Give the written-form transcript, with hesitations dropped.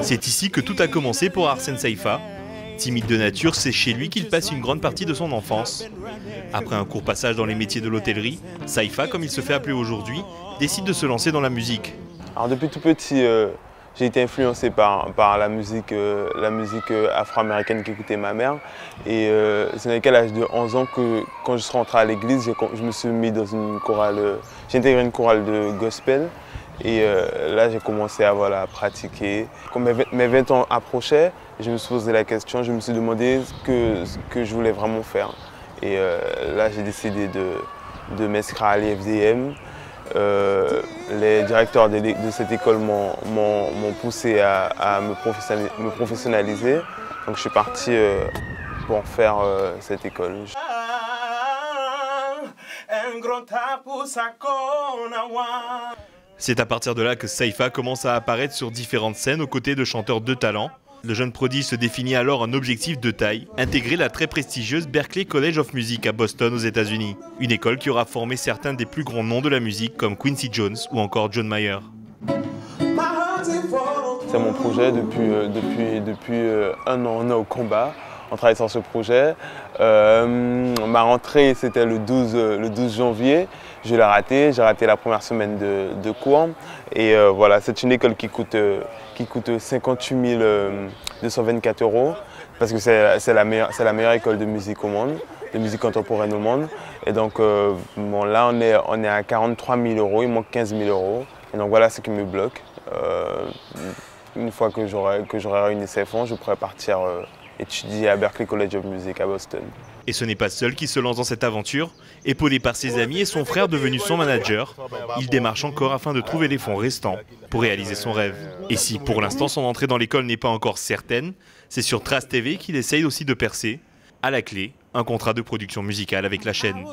C'est ici que tout a commencé pour Arsène Saïfa. Timide de nature, c'est chez lui qu'il passe une grande partie de son enfance. Après un court passage dans les métiers de l'hôtellerie, Saïfa, comme il se fait appeler aujourd'hui, décide de se lancer dans la musique. Alors depuis tout petit, j'ai été influencé par la musique afro-américaine qu'écoutait ma mère. Et c'est qu'à l'âge de 11 ans que, quand je suis rentré à l'église, je me suis mis dans une chorale, j'ai intégré une chorale de gospel. Et là, j'ai commencé à pratiquer. Quand mes 20 ans approchaient, je me suis posé la question, je me suis demandé ce que je voulais vraiment faire. Et là, j'ai décidé de m'inscrire à l'IFDM. Les directeurs de cette école m'ont poussé à me professionnaliser. Donc je suis parti pour faire cette école. C'est à partir de là que Saïfa commence à apparaître sur différentes scènes aux côtés de chanteurs de talent. Le jeune prodige se définit alors un objectif de taille, intégrer la très prestigieuse Berklee College of Music à Boston aux États-Unis. Une école qui aura formé certains des plus grands noms de la musique comme Quincy Jones ou encore John Mayer. C'est mon projet depuis un an, on est au combat. On travaille sur ce projet. Ma rentrée, c'était le 12 janvier. Je l'ai raté, j'ai raté la première semaine de cours. Et voilà, c'est une école qui coûte 58 224 €, parce que c'est la meilleure école de musique au monde, de musique contemporaine au monde. Et donc bon, là, on est à 43 000 €, il manque 15 000 €. Et donc voilà ce qui me bloque. Une fois que j'aurai réuni ces fonds, je pourrai partir étudier à Berklee College of Music à Boston. Et ce n'est pas seul qui se lance dans cette aventure. Épaulé par ses amis et son frère devenu son manager, il démarche encore afin de trouver les fonds restants pour réaliser son rêve. Et si pour l'instant son entrée dans l'école n'est pas encore certaine, c'est sur Trace TV qu'il essaye aussi de percer. À la clé, un contrat de production musicale avec la chaîne.